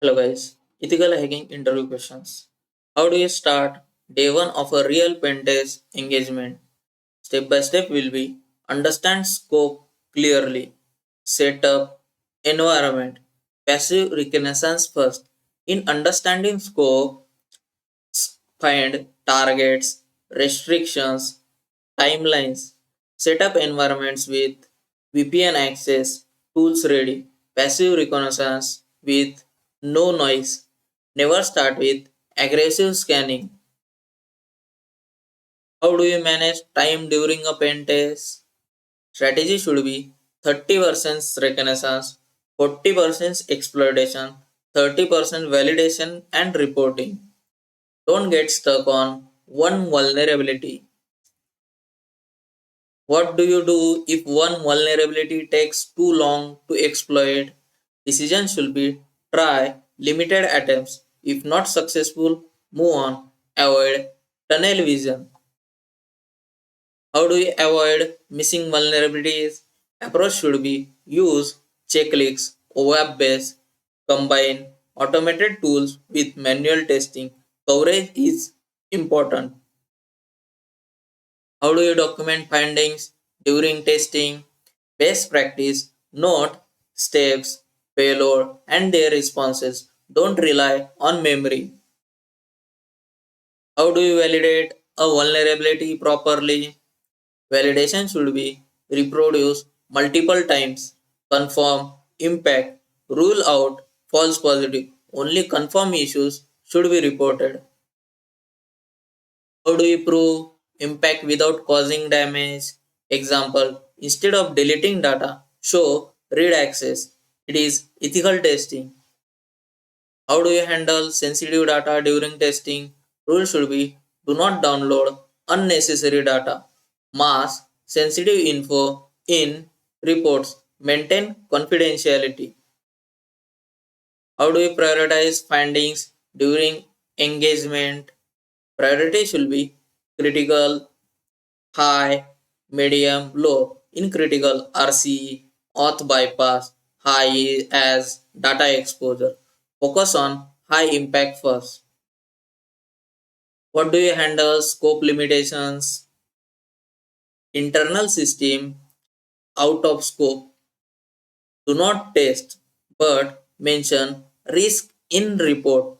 Hello guys, ethical hacking interview questions. How do you start day one of a real pen test engagement? Step by step will be understand scope clearly, set up environment, passive reconnaissance first. In understanding scope, find targets, restrictions, timelines, set up environments with VPN access, tools ready, passive reconnaissance with no noise. Never start with aggressive scanning. How do you manage time during a pen test? Strategy should be 30% reconnaissance, 40% exploitation, 30% validation and reporting. Don't get stuck on one vulnerability. What do you do if one vulnerability takes too long to exploit? Decision should be try limited attempts. If not successful, move on. Avoid tunnel vision. How do you avoid missing vulnerabilities? Approach should be use checklists, web based, combine automated tools with manual testing. Coverage is important. How do you document findings during testing? Best practice, note steps, payload, and their responses. Don't rely on memory. How do you validate a vulnerability properly? Validation should be reproduced multiple times, confirm impact, rule out false positive. Only confirm issues should be reported. How do you prove impact without causing damage? Example, instead of deleting data, show read access. It is ethical testing. How do you handle sensitive data during testing? Rule should be do not download unnecessary data. Mask sensitive info in reports. Maintain confidentiality. How do you prioritize findings during engagement? Priority should be critical, high, medium, low. In critical, RCE, auth bypass, high as data exposure. Focus on high impact first. What do you handle? Scope limitations, internal system out of scope. Do not test, but mention risk in report.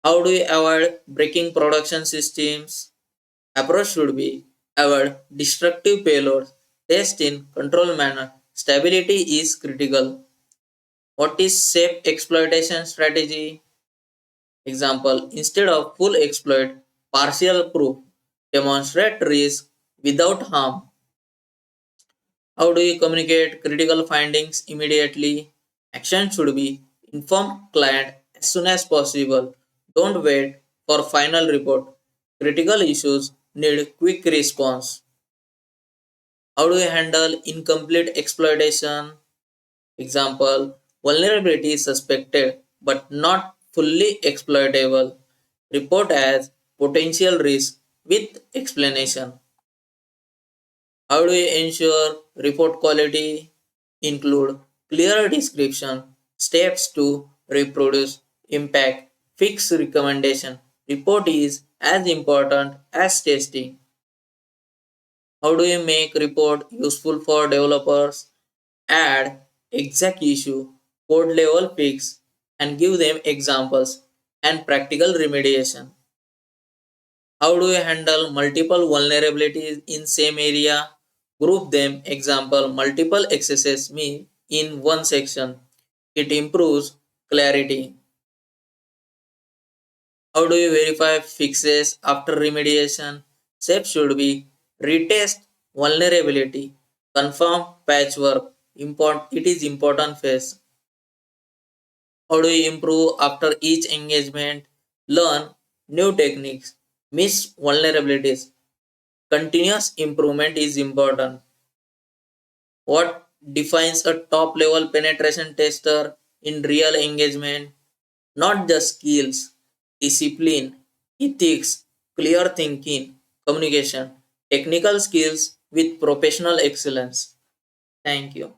How do you avoid breaking production systems? Approach should be avoid destructive payloads, test in controlled manner. Stability is critical. What is safe exploitation strategy? Example, instead of full exploit, partial proof, demonstrate risk without harm. How do you communicate critical findings immediately? Action should be inform client as soon as possible. Don't wait for final report. Critical issues need quick response. How do you handle incomplete exploitation? Example, vulnerability is suspected but not fully exploitable. Report as potential risk with explanation. How do you ensure report quality? Include clear description, steps to reproduce, impact, fix recommendation. Report is as important as testing. How do you make report useful for developers? Add exact issue, code level fix, and give them examples and practical remediation. How do you handle multiple vulnerabilities in same area? Group them. Example, multiple accesses me in one section. It improves clarity. How do you verify fixes after remediation? Steps should be retest vulnerability, confirm patchwork. It is important phase. How do you improve after each engagement? Learn new techniques, miss vulnerabilities. Continuous improvement is important. What defines a top level penetration tester in real engagement? Not just skills, discipline, ethics, clear thinking, communication, technical skills with professional excellence. Thank you.